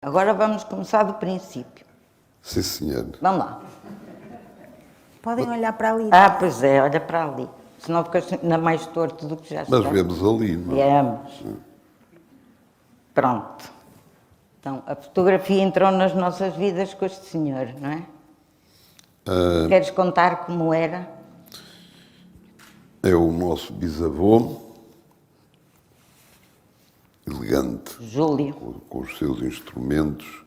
Agora vamos começar do princípio. Sim, senhor. Vamos lá. Podem olhar para ali. Ah, pois é, olha para ali. Senão ficas ainda mais torto do que já está. Mas vemos ali, não é? Viemos. Pronto. Então, a fotografia entrou nas nossas vidas com este senhor, não é? Queres contar como era? É o nosso bisavô, elegante, Júlio. com os seus instrumentos,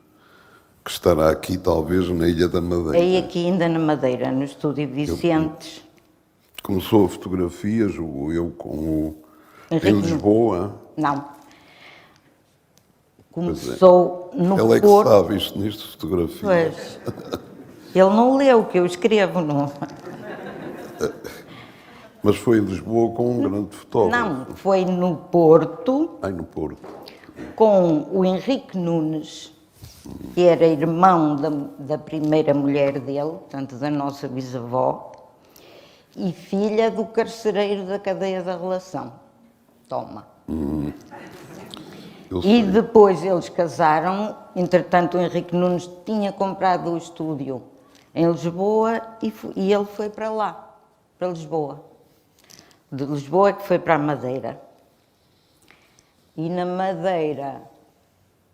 que estará aqui talvez na Ilha da Madeira. Aí aqui ainda na Madeira, no estúdio Vicentes. Começou a fotografia, julgo eu, com o... Henrique em Lisboa. Não. Começou no Ele é que Porto. sabe isto nisto, fotografia. Pois. Ele não leu o que eu escrevo, não. Mas foi em Lisboa com um grande fotógrafo. Não, foi no Porto, Ai, no Porto. com o Henrique Nunes, que era irmão da primeira mulher dele, portanto da nossa bisavó, e filha do carcereiro da cadeia da relação. Toma. Eu E sei. depois eles casaram, entretanto o Henrique Nunes tinha comprado o estúdio em Lisboa e ele foi para lá, para Lisboa. De Lisboa é que foi para a Madeira. E na Madeira,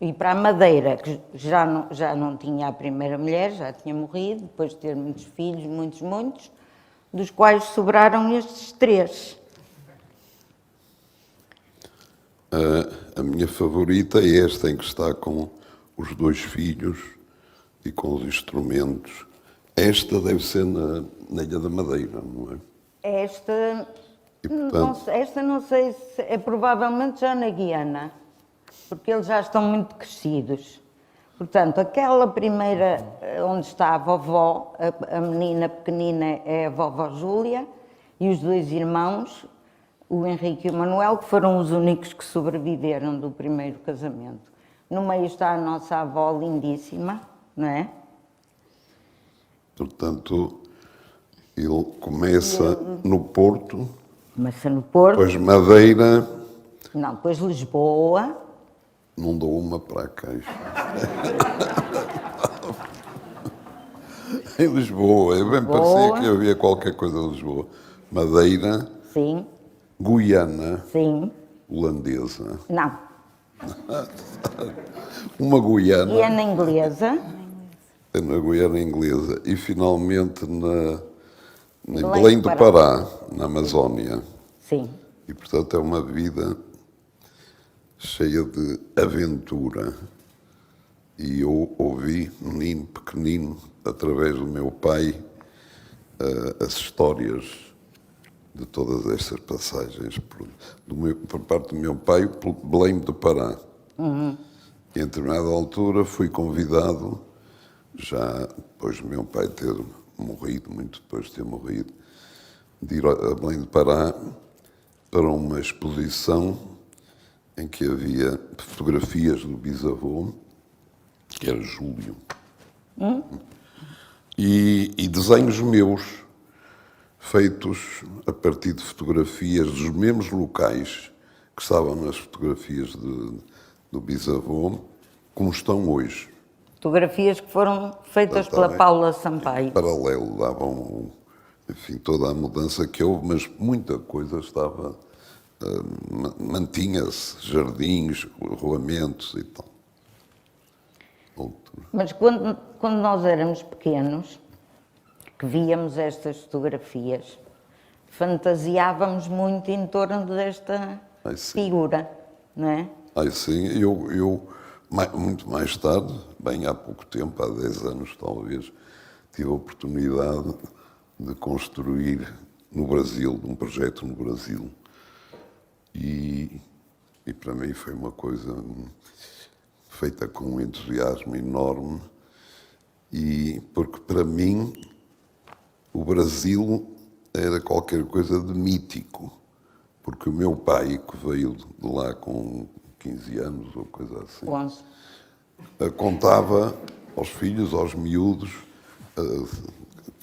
e para a Madeira, que já não tinha a primeira mulher, já tinha morrido, depois de ter muitos filhos, muitos, dos quais sobraram estes 3. A minha favorita é esta em que está com os 2 filhos e com os instrumentos. Esta deve ser na Ilha da Madeira, não é? Esta, E, portanto, esta não sei se é provavelmente já na Guiana, porque eles já estão muito crescidos. Portanto, aquela primeira onde está a vovó, a menina pequenina é a vovó Júlia, e os 2 irmãos, o Henrique e o Manuel, que foram os únicos que sobreviveram do primeiro casamento. No meio está a nossa avó lindíssima, não é? portanto, ele começa no Porto, Começa no Porto, depois Madeira, não, depois Lisboa, não dou uma para a caixa. Em Lisboa, eu bem parecia que havia qualquer coisa em Lisboa. Madeira, sim, Guiana, sim, holandesa. não, Uma Guiana, Guiana inglesa, na Guiana inglesa. E finalmente em Belém Belém do do Pará, na Amazónia. sim. E, portanto, é uma vida cheia de aventura. E eu ouvi, menino, pequenino, através do meu pai, as histórias de todas estas passagens. Por parte do meu pai, pelo Belém do Pará. E, em determinada altura, fui convidado, já depois do meu pai ter morrido, muito depois de ter morrido, de ir a Belém do Pará para uma exposição em que havia fotografias do bisavô, que era Júlio, e desenhos meus, feitos a partir de fotografias dos mesmos locais que estavam nas fotografias do bisavô, como estão hoje. Fotografias que foram feitas Está pela bem. Paula Sampaio. Paralelo, davam, enfim, toda a mudança que houve, mas muita coisa estava, mantinha-se, jardins, rolamentos e tal. Mas quando nós éramos pequenos, que víamos estas fotografias, fantasiávamos muito em torno desta Ai, sim. figura, não é? Aí sim, muito mais tarde, bem há pouco tempo, há 10 anos talvez, tive a oportunidade de construir no Brasil, um projeto no Brasil. E para mim foi uma coisa feita com um entusiasmo enorme, e porque para mim o Brasil era qualquer coisa de mítico, porque o meu pai, que veio de lá com 15 anos ou coisa assim, 11. contava aos filhos, aos miúdos,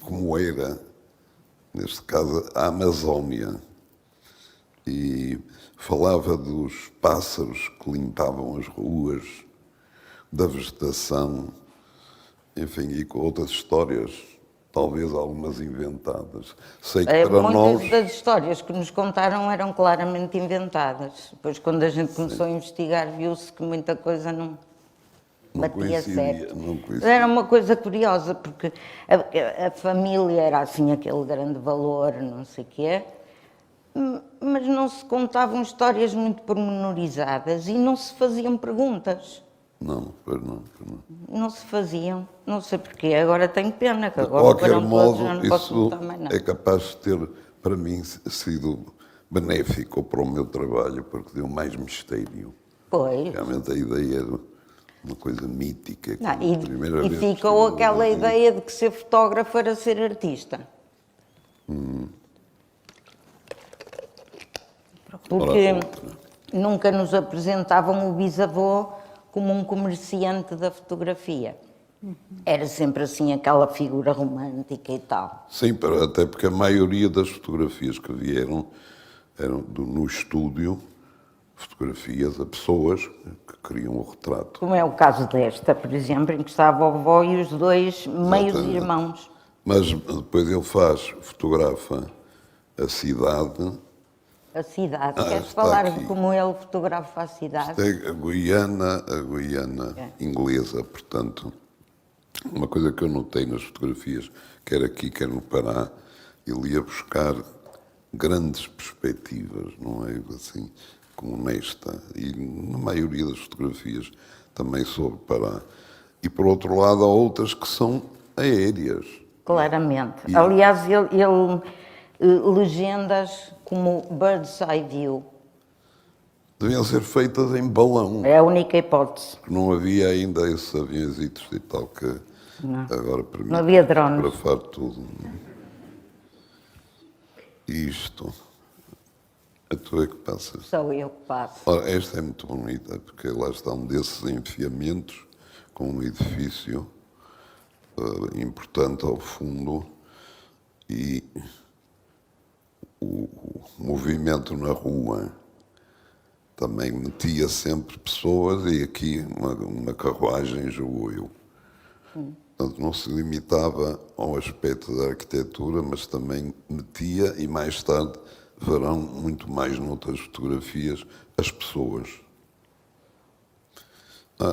como era, neste caso, a Amazónia. E falava dos pássaros que limpavam as ruas, da vegetação, enfim, e com outras histórias, talvez algumas inventadas. Sei que para Muitas nós... das histórias que nos contaram eram claramente inventadas. Depois, quando a gente começou a investigar, viu-se que muita coisa não batia certo. Não coincidia. Era uma coisa curiosa, porque a família era assim aquele grande valor, não sei o quê, mas não se contavam histórias muito pormenorizadas e não se faziam perguntas. Não, pois não, pois não. Não se faziam, não sei porquê, agora tenho pena que De agora qualquer foram todos, já modo, não posso isso contar mais nada. é capaz de ter, para mim, sido benéfico para o meu trabalho, porque deu mais mistério. Pois. Realmente a ideia era uma coisa mítica. Não, como a primeira e vez que ficou estive aquela ali. ideia de que ser fotógrafo era ser artista. Porque Ora, outra. nunca nos apresentavam o bisavô como um comerciante da fotografia. Era sempre assim aquela figura romântica e tal. Sim, até porque a maioria das fotografias que vieram eram no estúdio, fotografias a pessoas que queriam o retrato. Como é o caso desta, por exemplo, em que estava a vovó e os dois meios Exatamente. irmãos. Mas depois ele fotografa a cidade. A cidade. Queres está falar aqui. de como ele fotografa a cidade? Isto é a Guiana inglesa, portanto, uma coisa que eu notei nas fotografias, quer aqui, quer no Pará, ele ia buscar grandes perspectivas, não é assim, como nesta, e na maioria das fotografias também sobre Pará. E por outro lado há outras que são aéreas. Claramente. E- Aliás, ele legendas como Bird's Eye View. Deviam ser feitas em balão. É a única hipótese. Não havia ainda esses aviõezitos e tal que agora permitem Não havia drones. fotografar tudo. Isto. A tua é que passas. Sou eu que passo. Ora, esta é muito bonita, porque lá está um desses enfiamentos com um edifício importante ao fundo e o movimento na rua também metia sempre pessoas e aqui uma carruagem, julgo eu. Portanto, não se limitava ao aspecto da arquitetura, mas também metia, e mais tarde verão muito mais noutras fotografias, as pessoas.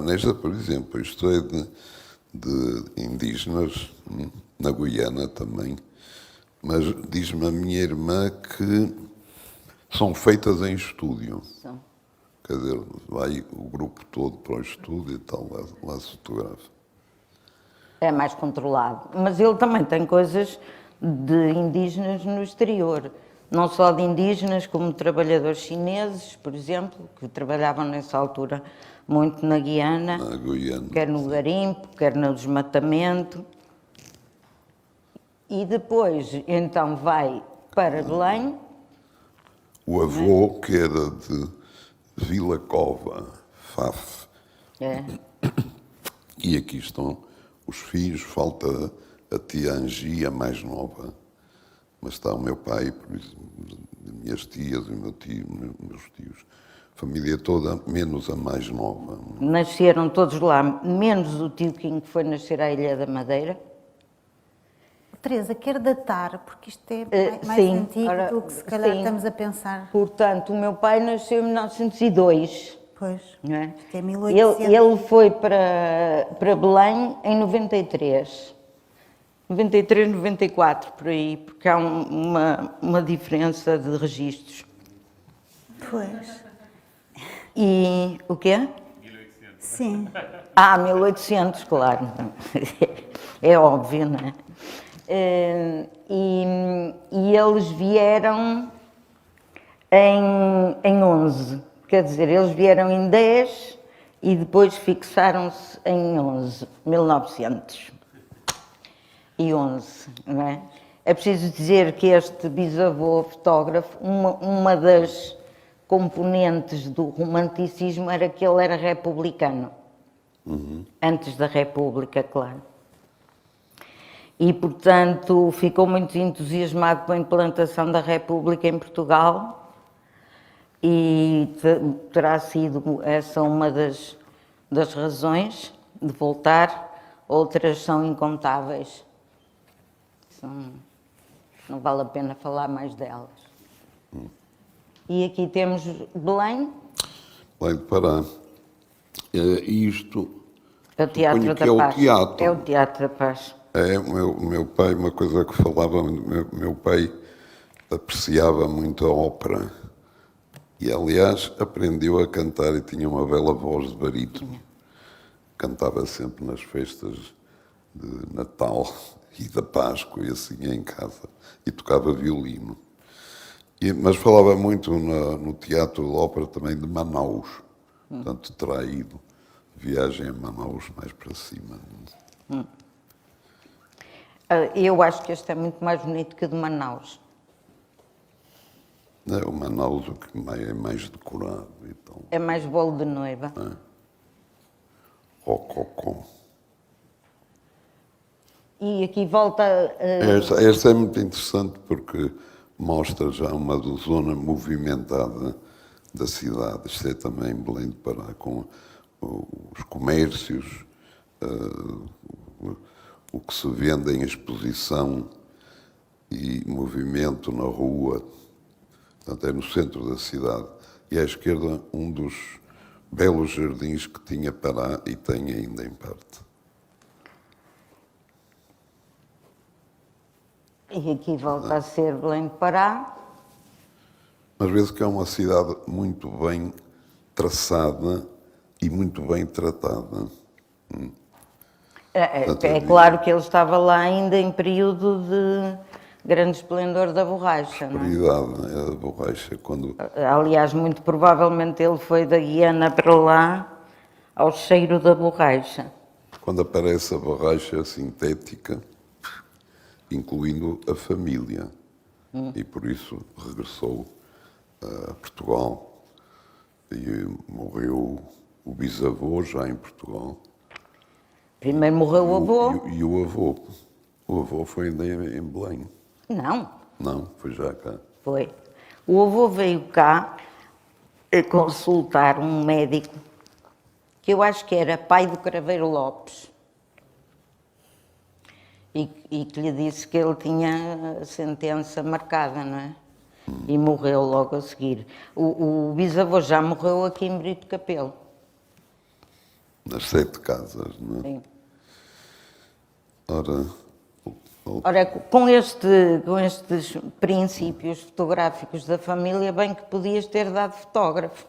Nesta, por exemplo, isto é de indígenas, na Guiana também, mas diz-me a minha irmã que são feitas em estúdio. São. Quer dizer, vai o grupo todo para o estúdio e tal, lá se fotografa. É mais controlado. Mas ele também tem coisas de indígenas no exterior. Não só de indígenas, como de trabalhadores chineses, por exemplo, que trabalhavam nessa altura muito na Guiana, Na Guiana. quer no garimpo, quer no desmatamento. E depois, então, vai para Belém. O avô, que era de Vila Cova, Faf. É. E aqui estão os filhos, falta a tia Angia, mais nova. Mas está o meu pai, por exemplo, minhas tias, o meu tio, meus tios. Família toda, menos a mais nova. Nasceram todos lá, menos o tio Quinho, que foi nascer à Ilha da Madeira. Teresa, quer datar, porque isto é mais sim, antigo ora, do que se calhar sim. estamos a pensar. Portanto, o meu pai nasceu em 1902. Pois, Não é? isto é 1800. Ele foi para Belém em 93. 93, 94, por aí, porque há uma diferença de registros. Pois, E o quê? sim. 1800, claro. É óbvio, não é? E eles vieram em 11. Quer dizer, eles vieram em 10 e depois fixaram-se em 11, 1911, não é? É preciso dizer que este bisavô fotógrafo, uma das componentes do romanticismo era que ele era republicano. Antes da República, claro. E, portanto, ficou muito entusiasmado com a implantação da República em Portugal e terá sido essa uma das das razões de voltar, outras são incontáveis. Não vale a pena falar mais delas. E aqui temos Belém. Belém de Pará. Isto É o Teatro suponho da que é o Paz. teatro. É o Teatro da Paz. É, o meu pai, uma coisa que falava, meu pai apreciava muito a ópera. E, aliás, aprendeu a cantar e tinha uma bela voz de barítono. Cantava sempre nas festas de Natal e da Páscoa e assim em casa. E tocava violino. Mas falava muito no Teatro da Ópera também de Manaus. Portanto, terá ido viagem a Manaus mais para cima. Eu acho que este é muito mais bonito que o de Manaus. É o Manaus o que é mais decorado e tal. É mais bolo de noiva. Rococó. E aqui volta. Esta é muito interessante porque mostra já uma zona movimentada da cidade. Isto é também Belém de Pará, com os comércios, o que se vende em exposição e movimento na rua. Portanto, é no centro da cidade. E à esquerda, um dos belos jardins que tinha Pará e tem ainda em parte. E aqui volta a ser Belém de Pará. Mas vê-se que é uma cidade muito bem traçada e muito bem tratada. É claro que ele estava lá ainda em período de grande esplendor da borracha, não é? Prioridade, é a borracha. Quando Aliás, muito provavelmente ele foi da Guiana para lá ao cheiro da borracha. aparece a borracha sintética, incluindo a família. E por isso regressou a Portugal e morreu o bisavô já em Portugal. Primeiro morreu o avô. E o avô. O avô foi ainda em Belém. Não, Não, foi já cá. foi. O avô veio cá a consultar um médico que eu acho que era pai do Craveiro Lopes. E que lhe disse que ele tinha a sentença marcada, não é? E morreu logo a seguir. O bisavô já morreu aqui em Brito Capelo. Nas 7 casas, não é? Sim. Ora, com estes princípios fotográficos da família, bem que podias ter dado fotógrafo.